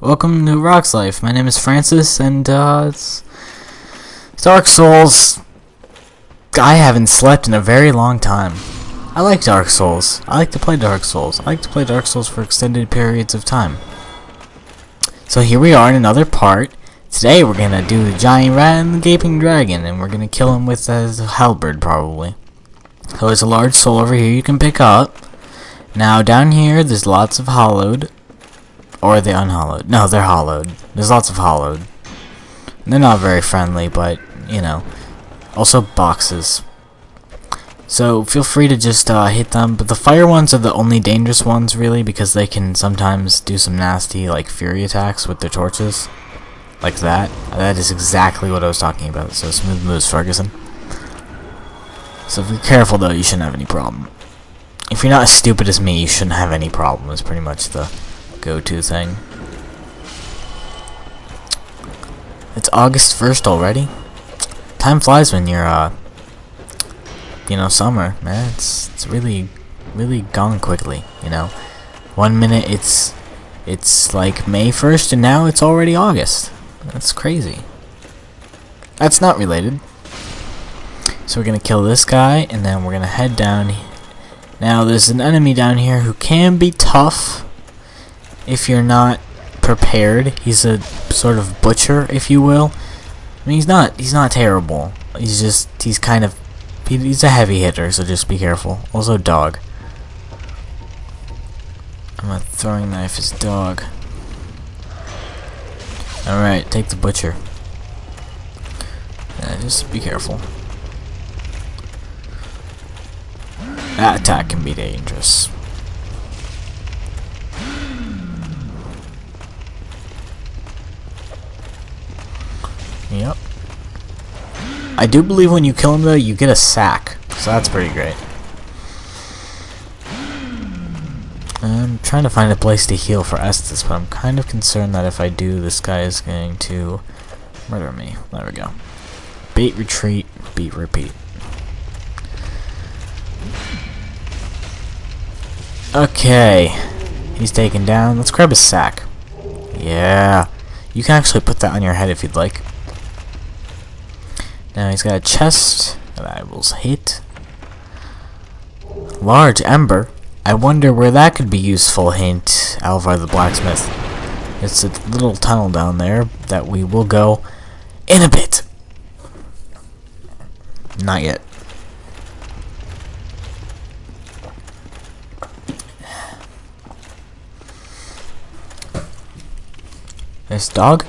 Welcome to Rock's Life. My name is Francis, and it's Dark Souls. I haven't slept in a very long time. I like Dark Souls. I like to play Dark Souls. I like to play Dark Souls for extended periods of time. So here we are in another part. Today we're gonna do the giant rat and the gaping dragon, and we're gonna kill him with a halberd probably. So there's a large soul over here you can pick up. Now down here there's lots of hollowed. Or are they unhollowed? No, they're hollowed. There's lots of hollowed. They're not very friendly, but, you know. Also boxes. So feel free to just hit them. But the fire ones are the only dangerous ones, really, because they can sometimes do some nasty, like, fury attacks with their torches. Like that. That is exactly what I was talking about. So smooth moves, Ferguson. So if you're careful, though, you shouldn't have any problem. If you're not as stupid as me, you shouldn't have any problem. It's pretty much the go-to thing. It's August 1st already. Time flies when you're you know, summer, man. It's really gone quickly, you know. 1 minute it's like May 1st and now it's already August. That's crazy. That's not related. So we're gonna kill this guy and then we're gonna head down. Now there's an enemy down here who can be tough if you're not prepared. He's a sort of butcher, if you will. I mean, he's not terrible. He's a heavy hitter, so just be careful. Also, dog. I'm gonna throwing knife his dog. Alright, take the butcher. Yeah, just be careful. That attack can be dangerous. Yep. I do believe when you kill him, though, you get a sack. So that's pretty great. I'm trying to find a place to heal for Estes, but I'm kind of concerned that if I do, this guy is going to murder me. There we go. Bait, retreat, beat, repeat. Okay. He's taken down. Let's grab a sack. Yeah. You can actually put that on your head if you'd like. Now he's got a chest that I will hit. Large ember. I wonder where that could be useful. Hint, Alvar the blacksmith. It's a little tunnel down there that we will go in a bit. Not yet. This dog.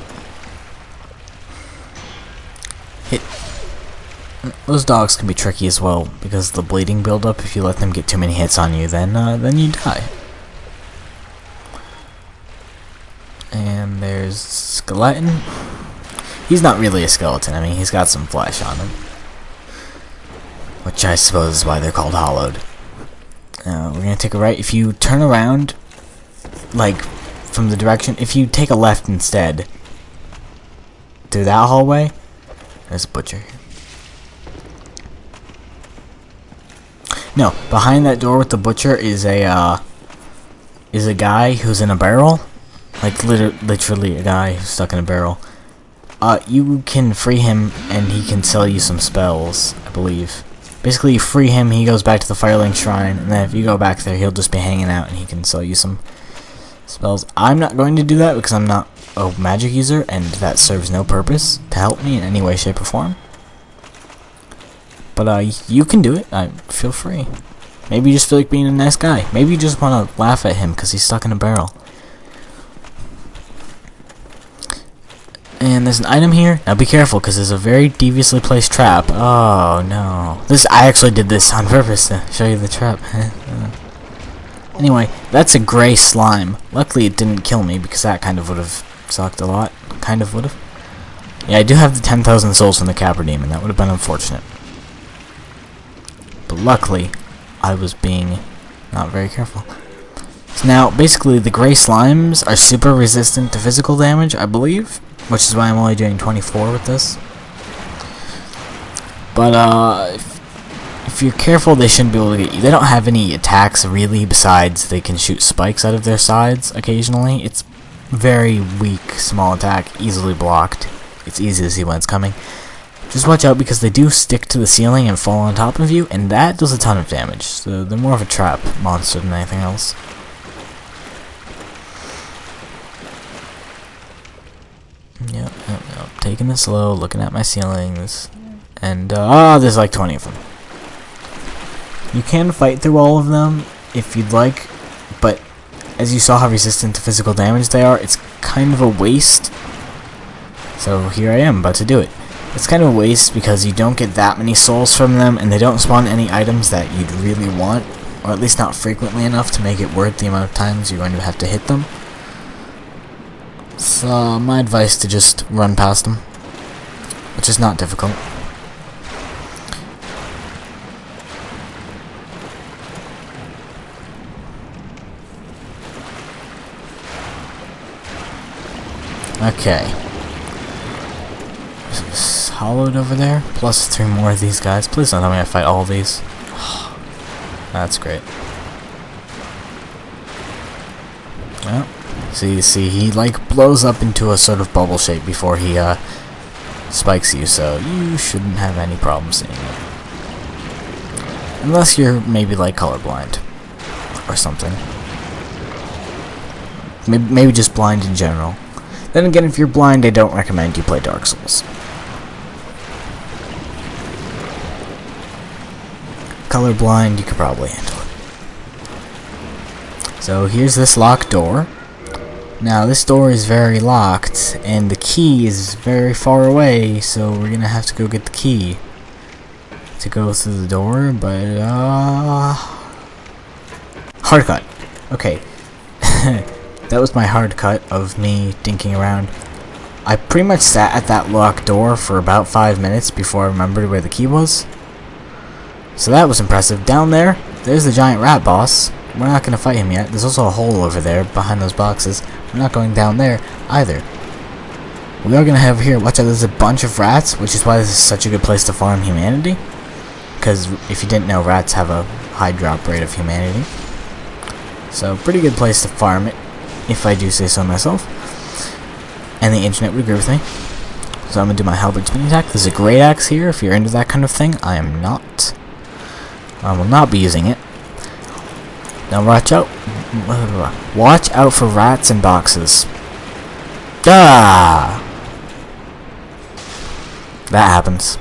Hit. Those dogs can be tricky as well because of the bleeding buildup. If you let them get too many hits on you, then you die. And there's skeleton. He's not really a skeleton. I mean, he's got some flesh on him, which I suppose is why they're called hollowed. We're gonna take a right. If you turn around, like from the direction, if you take a left instead through that hallway, there's a butcher here. No, behind that door with the butcher is a guy who's in a barrel, like literally a guy who's stuck in a barrel. You can free him and he can sell you some spells, I believe. Basically, you free him, he goes back to the Firelink Shrine, and then if you go back there, he'll just be hanging out and he can sell you some spells. I'm not going to do that because I'm not a magic user, and that serves no purpose to help me in any way, shape, or form. But you can do it. Feel free. Maybe you just feel like being a nice guy. Maybe you just want to laugh at him because he's stuck in a barrel. And there's an item here. Now be careful because there's a very deviously placed trap. Oh no! I actually did this on purpose to show you the trap. Anyway, that's a gray slime. Luckily it didn't kill me because that kind of would have sucked a lot. Kind of would have. Yeah, I do have the 10,000 souls from the Capper Demon. That would have been unfortunate. But luckily, I was being not very careful. So now, basically, the gray slimes are super resistant to physical damage, I believe, which is why I'm only doing 24 with this. But if you're careful, they shouldn't be able to get you. They don't have any attacks really, besides they can shoot spikes out of their sides occasionally. It's very weak, small attack, easily blocked. It's easy to see when it's coming. Just watch out because they do stick to the ceiling and fall on top of you, and that does a ton of damage. So they're more of a trap monster than anything else. Yep. Taking it slow, looking at my ceilings, and there's like 20 of them. You can fight through all of them if you'd like, but as you saw how resistant to physical damage they are, it's kind of a waste. So here I am, about to do it. It's kind of a waste because you don't get that many souls from them, and they don't spawn any items that you'd really want, or at least not frequently enough to make it worth the amount of times you're going to have to hit them. So my advice to just run past them, which is not difficult. Okay. Hollowed over there, plus 3 more of these guys. Please don't tell me I fight all of these. That's great. Well, see, he like blows up into a sort of bubble shape before he spikes you, so you shouldn't have any problem seeing it. Unless you're maybe like colorblind or something. Maybe just blind in general. Then again, if you're blind, I don't recommend you play Dark Souls. Colorblind, you could probably handle it. So here's this locked door. Now this door is very locked, and the key is very far away, so we're gonna have to go get the key to go through the door, but hard cut. Okay. That was my hard cut of me dinking around. I pretty much sat at that locked door for about 5 minutes before I remembered where the key was. So that was impressive. Down there, there's the giant rat boss. We're not going to fight him yet. There's also a hole over there behind those boxes. We're not going down there either. We are going to have here, watch out, there's a bunch of rats, which is why this is such a good place to farm humanity. Because if you didn't know, rats have a high drop rate of humanity. So pretty good place to farm it, if I do say so myself. And the internet would agree with me. So I'm going to do my halberd spinning attack. There's a great axe here if you're into that kind of thing. I am not. I will not be using it. Now watch out. Watch out for rats and boxes. Ah! That happens.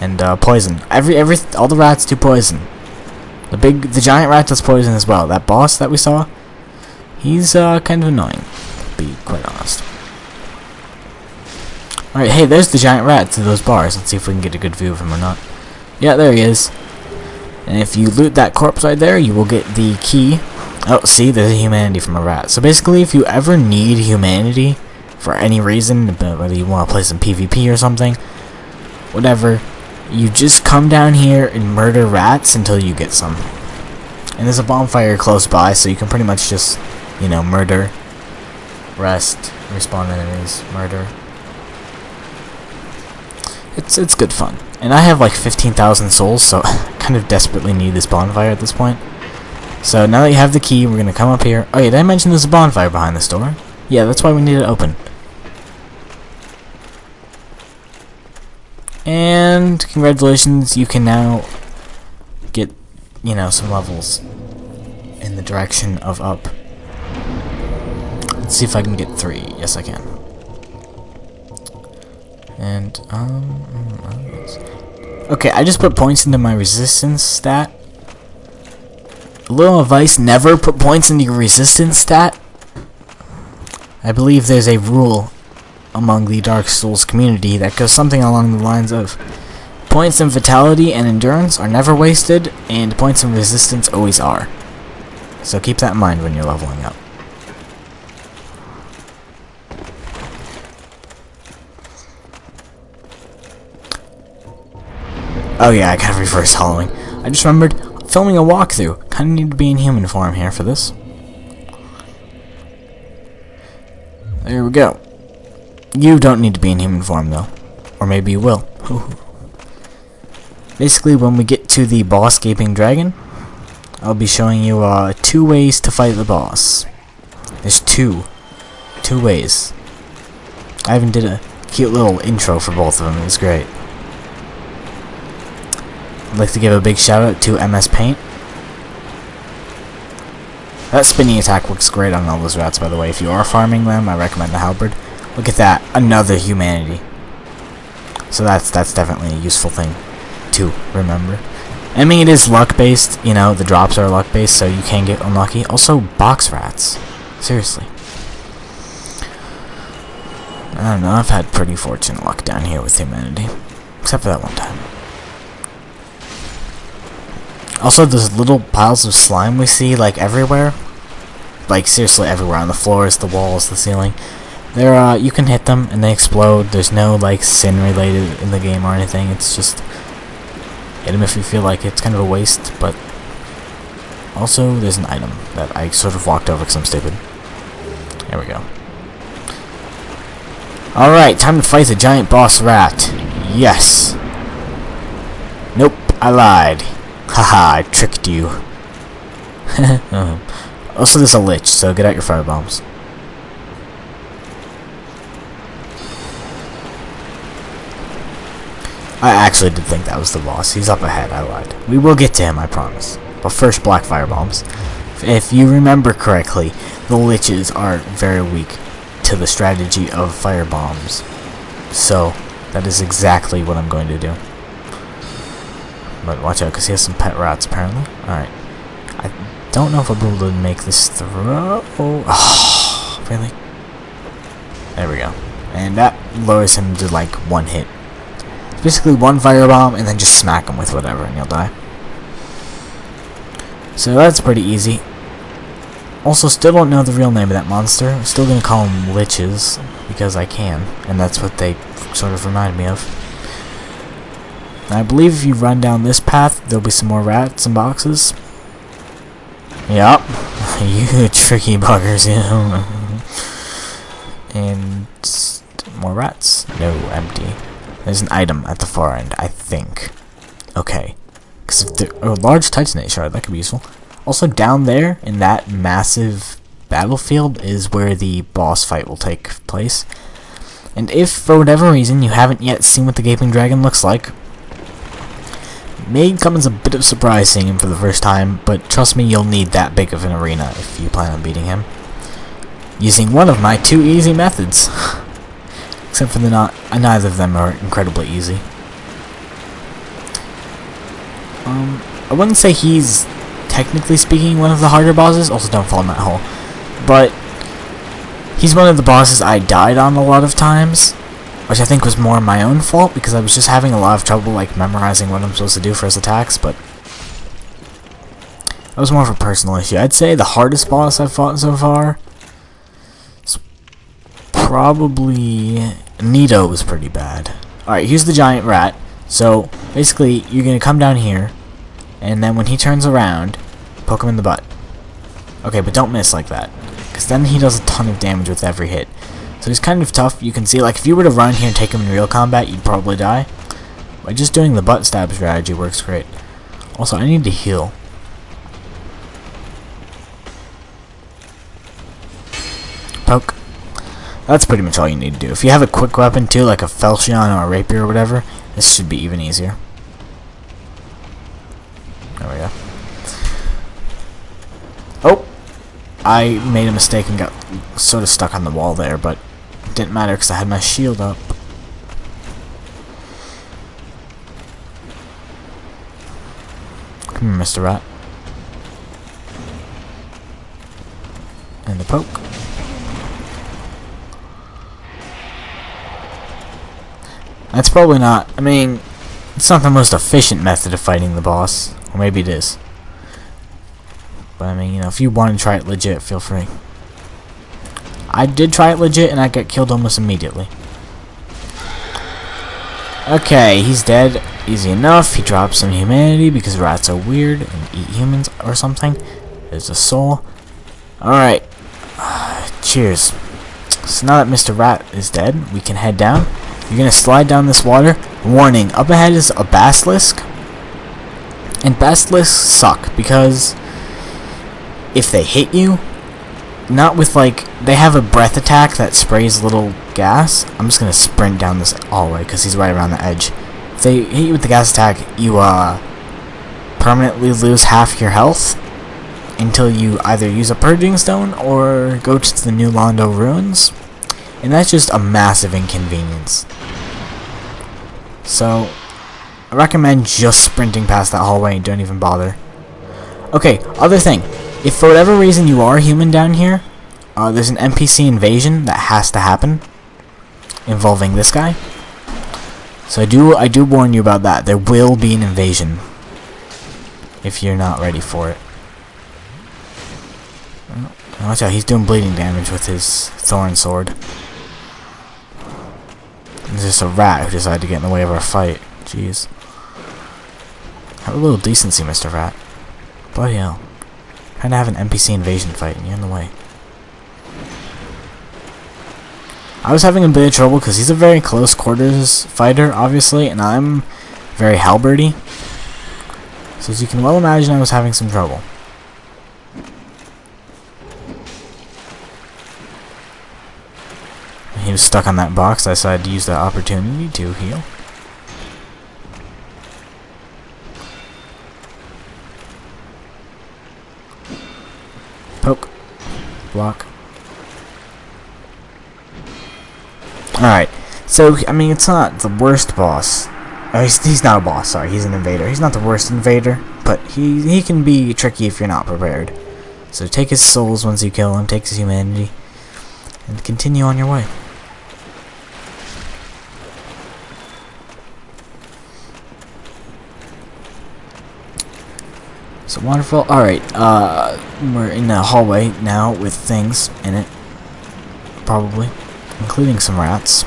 And poison. All the rats do poison. The giant rat does poison as well. That boss that we saw, he's kind of annoying, to be quite honest. Alright, hey, there's the giant rat to those bars. Let's see if we can get a good view of him or not. Yeah, there he is. And if you loot that corpse right there, you will get the key. Oh, see, there's a humanity from a rat. So basically, if you ever need humanity for any reason, whether you want to play some PvP or something, whatever, you just come down here and murder rats until you get some. And there's a bonfire close by, so you can pretty much just, you know, murder, rest, respawn enemies, murder. It's good fun. And I have like 15,000 souls, so I kind of desperately need this bonfire at this point. So now that you have the key, we're gonna come up here. Oh yeah, did I mention there's a bonfire behind this door? Yeah, that's why we need it open. And congratulations, you can now get, you know, some levels in the direction of up. Let's see if I can get 3. Yes, I can. And okay, I just put points into my resistance stat. A little advice: never put points into your resistance stat. I believe there's a rule among the Dark Souls community that goes something along the lines of points in vitality and endurance are never wasted, and points in resistance always are. So keep that in mind when you're leveling up. Oh yeah, I got reverse hollowing. I just remembered, filming a walkthrough. Kinda need to be in human form here for this. There we go. You don't need to be in human form though. Or maybe you will. Basically, when we get to the boss gaping dragon, I'll be showing you 2 ways to fight the boss. There's two 2 ways. I even did a cute little intro for both of them. It was great. I'd like to give a big shout out to MS Paint. That spinning attack looks great on all those rats, by the way. If you are farming them, I recommend the halberd. Look at that, another humanity. So that's definitely a useful thing to remember. I mean, it is luck-based, you know, the drops are luck-based, so you can get unlucky. Also, box rats. Seriously. I don't know, I've had pretty fortunate luck down here with humanity. Except for that one time. Also, those little piles of slime we see, like, everywhere. Like, seriously everywhere. On the floors, the walls, the ceiling. They're, you can hit them, and they explode. There's no, like, sin related in the game or anything. It's just... hit them if you feel like it's kind of a waste, but... also, there's an item that I sort of walked over because I'm stupid. There we go. Alright, time to fight the giant boss rat. Yes. Nope, I lied. Haha, I tricked you. Also, there's a lich, so get out your fire bombs. I actually did think that was the boss. He's up ahead, I lied. We will get to him, I promise. But first, black fire bombs. If you remember correctly, the liches are very weak to the strategy of fire bombs. So, that is exactly what I'm going to do. But watch out, because he has some pet rats, apparently. Alright. I don't know if I'll be able to make this throw. Oh, really? There we go. And that lowers him to, like, 1 hit. It's basically 1 firebomb, and then just smack him with whatever, and he'll die. So that's pretty easy. Also, still don't know the real name of that monster. I'm still going to call them liches, because I can. And that's what they sort of remind me of. I believe if you run down this path, there'll be some more rats and boxes. Yup. You tricky buggers, you know. And more rats. No, empty. There's an item at the far end, I think. Okay. Because if there... oh, large titanite shard, that could be useful. Also, down there, in that massive battlefield, is where the boss fight will take place. And if, for whatever reason, you haven't yet seen what the Gaping Dragon looks like, may come as a bit of surprise seeing him for the first time, but trust me, you'll need that big of an arena if you plan on beating him. Using one of my 2 easy methods. Except for neither of them are incredibly easy. I wouldn't say he's, technically speaking, one of the harder bosses. Also, don't fall in that hole. But he's one of the bosses I died on a lot of times, which I think was more my own fault, because I was just having a lot of trouble, like, memorizing what I'm supposed to do for his attacks, but that was more of a personal issue. I'd say the hardest boss I've fought so far is probably... Nito was pretty bad. Alright, here's the giant rat. So, basically, you're going to come down here, and then when he turns around, poke him in the butt. Okay, but don't miss like that, because then he does a ton of damage with every hit. So he's kind of tough. You can see, like, if you were to run here and take him in real combat, you'd probably die. But just doing the butt stab strategy works great. Also, I need to heal. Poke. That's pretty much all you need to do. If you have a quick weapon, too, like a Falchion or a Rapier or whatever, this should be even easier. There we go. Oh! I made a mistake and got sort of stuck on the wall there, but it didn't matter because I had my shield up. Come here, Mr. Rat. And the poke. That's probably not... I mean, it's not the most efficient method of fighting the boss. Or maybe it is. But I mean, you know, if you want to try it legit, feel free. I did try it legit, and I got killed almost immediately. Okay, he's dead. Easy enough. He drops some humanity because rats are weird and eat humans or something. There's a soul. Alright. Cheers. So now that Mr. Rat is dead, we can head down. You're going to slide down this water. Warning, up ahead is a basilisk. And basilisks suck because if they hit you, not with like, they have a breath attack that sprays little gas. I'm just gonna sprint down this hallway because he's right around the edge. If they hit you with the gas attack, you permanently lose half your health until you either use a purging stone or go to the New Londo ruins, and that's just a massive inconvenience. So I recommend just sprinting past that hallway and don't even bother. Okay, other thing, if for whatever reason you are human down here, there's an NPC invasion that has to happen involving this guy. So I do warn you about that. There will be an invasion if you're not ready for it. Watch out, he's doing bleeding damage with his thorn sword. There's just a rat who decided to get in the way of our fight. Jeez. Have a little decency, Mr. Rat. Bloody hell. Trying to have an NPC invasion fight and you're in the way. I was having a bit of trouble because he's a very close quarters fighter, obviously, and I'm very halberdy. So as you can well imagine, I was having some trouble. He was stuck on that box. I decided to use that opportunity to heal. Poke. Block. Alright, so, I mean, it's not the worst boss. Oh, he's not a boss, sorry, he's an invader. He's not the worst invader, but he can be tricky if you're not prepared. So take his souls once you kill him, take his humanity, and continue on your way. So waterfall, alright, we're in the hallway now with things in it, probably, including some rats.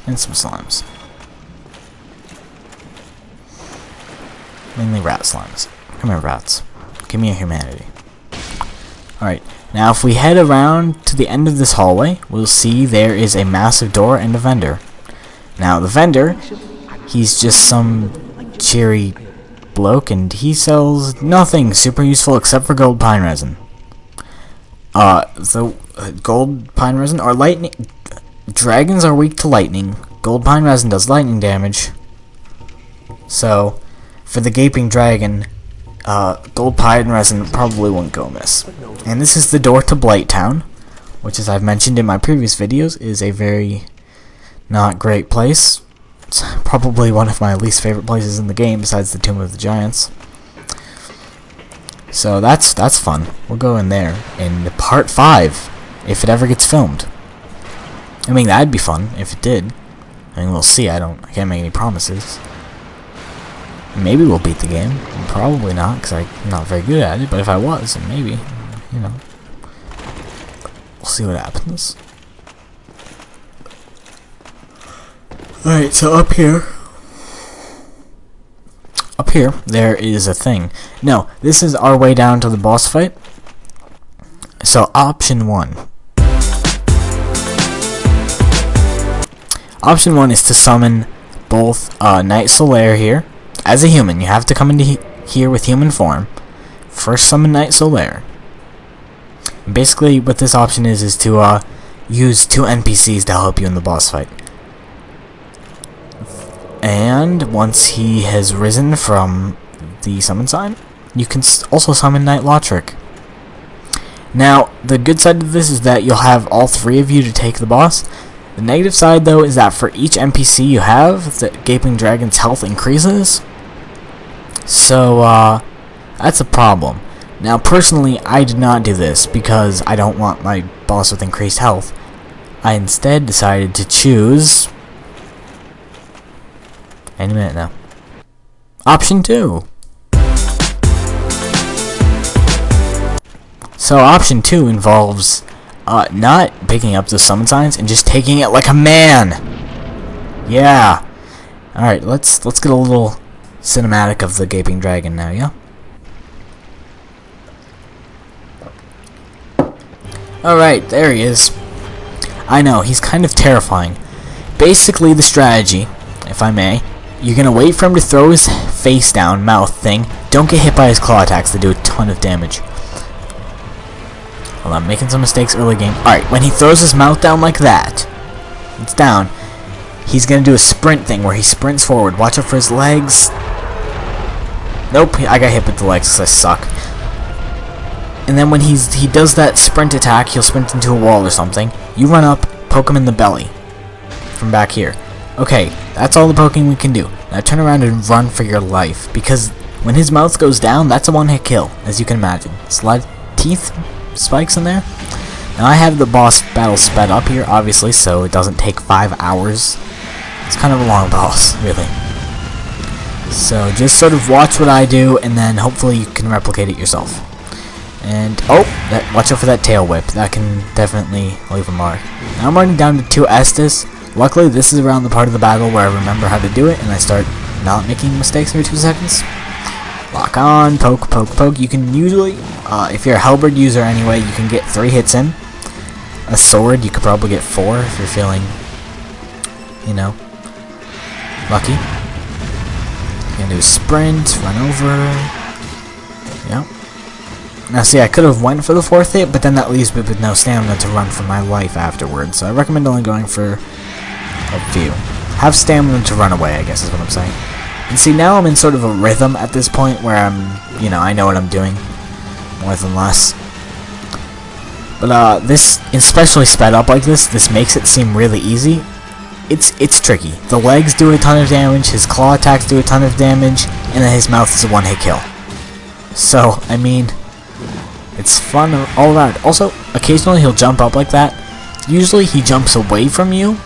And some slimes. Mainly rat slimes. Come here, rats. Give me a humanity. Alright, now if we head around to the end of this hallway, we'll see there is a massive door and a vendor. Now, the vendor, he's just some cheery bloke, and he sells nothing super useful except for gold pine resin. Gold pine resin or lightning. Dragons are weak to lightning. Gold pine resin does lightning damage. So, for the gaping dragon, gold pine resin probably won't go amiss. And this is the door to Blighttown, which, as I've mentioned in my previous videos, is a very not great place. It's probably one of my least favorite places in the game, besides the Tomb of the Giants. So that's fun. We'll go in there in part 5, if it ever gets filmed. I mean, that'd be fun if it did. I mean, we'll see. I can't make any promises. Maybe we'll beat the game. Probably not, because I'm not very good at it. But if I was, then maybe, you know, we'll see what happens. Alright, so up here, there is a thing. No, this is our way down to the boss fight. So, option 1. Option 1 is to summon both Knight Solaire here. As a human, you have to come into here with human form. First summon Knight Solaire. Basically, what this option is to use 2 NPCs to help you in the boss fight. And once he has risen from the summon sign, you can also summon Knight Lotric. Now, the good side of this is that you'll have all 3 of you to take the boss. The negative side, though, is that for each NPC you have, the Gaping Dragon's health increases. So, that's a problem. Now, personally, I did not do this because I don't want my boss with increased health. I instead decided to choose... any minute now. Option 2. So, option 2 involves... not picking up the summon signs and just taking it like a man. Yeah. All right, let's get a little cinematic of the Gaping Dragon now, yeah. All right, there he is. I know, he's kind of terrifying. Basically, the strategy, if I may, you're gonna wait for him to throw his face down, mouth thing, don't get hit by his claw attacks. They do a ton of damage. Hold on, I'm making some mistakes early game. Alright, when he throws his mouth down like that, it's down, he's going to do a sprint thing where he sprints forward. Watch out for his legs. Nope, I got hit with the legs because I suck. And then when he does that sprint attack, he'll sprint into a wall or something. You run up, poke him in the belly from back here. Okay, that's all the poking we can do. Now turn around and run for your life, because when his mouth goes down, that's a one-hit kill, as you can imagine. It's a lot of teeth spikes in there. Now I have the boss battle sped up here, obviously, so it doesn't take 5 hours. It's kind of a long boss, really. So just sort of watch what I do, and then hopefully you can replicate it yourself. And, oh, watch out for that tail whip. That can definitely leave a mark. Now I'm running down to 2 Estus. Luckily, this is around the part of the battle where I remember how to do it, and I start not making mistakes every 2 seconds. Lock on, poke, poke, poke. You can usually, if you're a halberd user anyway, you can get 3 hits in. A sword, you could probably get 4 if you're feeling, you know, lucky. You're gonna do a sprint, run over. Yep. Now see, I could have went for the 4th hit, but then that leaves me with no stamina to run for my life afterwards, so I recommend only going for a few. Have stamina to run away, I guess is what I'm saying. And see, now I'm in sort of a rhythm at this point where I'm, you know, I know what I'm doing, more than less. But this, especially sped up like this makes it seem really easy. It's tricky. The legs do a ton of damage, his claw attacks do a ton of damage, and then his mouth is a one-hit kill. So, I mean, it's fun all around. Also, occasionally he'll jump up like that. Usually he jumps away from you,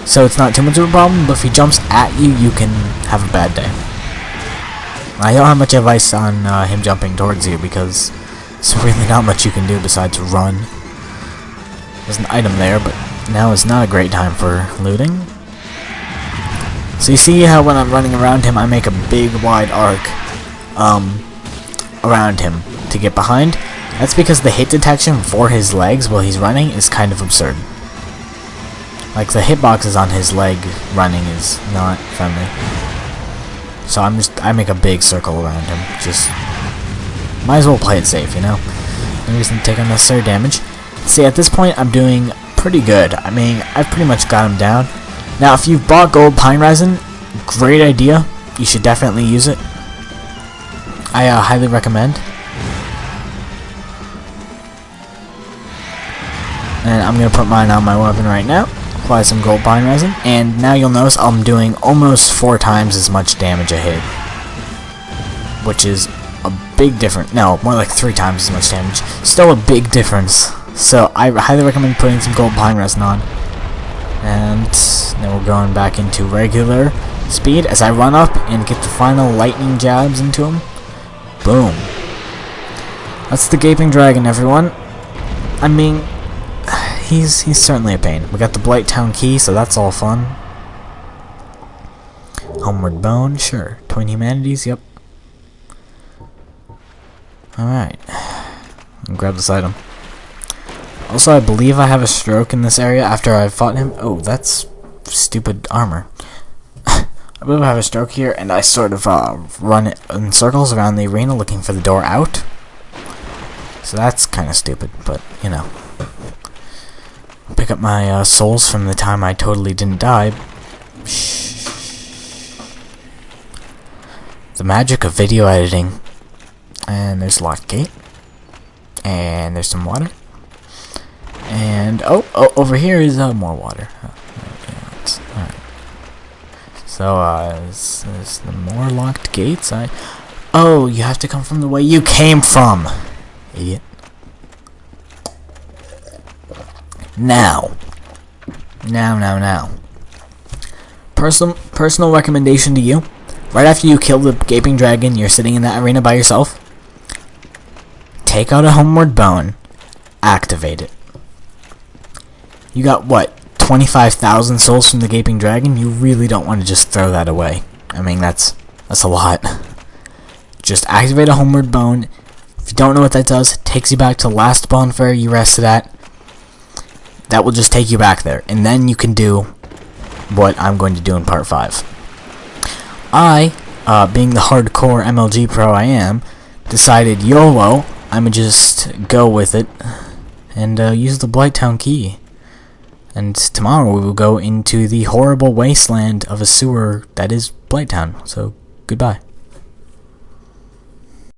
so it's not too much of a problem, but if he jumps at you, you can have a bad day. I don't have much advice on him jumping towards you, because there's really not much you can do besides run. There's an item there, but now is not a great time for looting. So you see how when I'm running around him, I make a big wide arc around him to get behind? That's because the hit detection for his legs while he's running is kind of absurd. Like, the hitboxes on his leg running is not friendly. So I make a big circle around him. Just might as well play it safe, you know? No reason to take unnecessary damage. See, at this point I'm doing pretty good. I mean, I've pretty much got him down. Now, if you've bought gold pine resin, great idea. You should definitely use it. I highly recommend. And I'm going to put mine on my weapon right now. Apply some gold pine resin. And now you'll notice I'm doing almost 4 times as much damage a hit. Which is a big difference. No, more like 3 times as much damage. Still a big difference. So I highly recommend putting some gold pine resin on. And then we're going back into regular speed as I run up and get the final lightning jabs into him. Boom. That's the Gaping Dragon, everyone. I mean, he's certainly a pain. We got the Blight Town key, so that's all fun. Homeward Bone, sure. Twin Humanities, yep. Alright. Grab this item. Also, I believe I have a stroke in this area after I fought him. Oh, that's stupid armor. I believe I have a stroke here, and I sort of run in circles around the arena looking for the door out. So that's kind of stupid, but, you know. Pick up my souls from the time I totally didn't die. The magic of video editing. And there's a locked gate. And there's some water. And, oh, over here is more water. Alright. So, is the more locked gates? Oh, you have to come from the way you came from! Idiot. Now. Personal recommendation to you. Right after you kill the Gaping Dragon, you're sitting in that arena by yourself. Take out a Homeward Bone. Activate it. You got, what, 25,000 souls from the Gaping Dragon? You really don't want to just throw that away. I mean, that's a lot. Just activate a Homeward Bone. If you don't know what that does, it takes you back to the last bonfire you rested at. That will just take you back there. And then you can do what I'm going to do in part 5. I being the hardcore MLG pro I am, decided YOLO, I'ma just go with it and use the Blighttown key. And tomorrow we will go into the horrible wasteland of a sewer that is Blighttown. So, goodbye.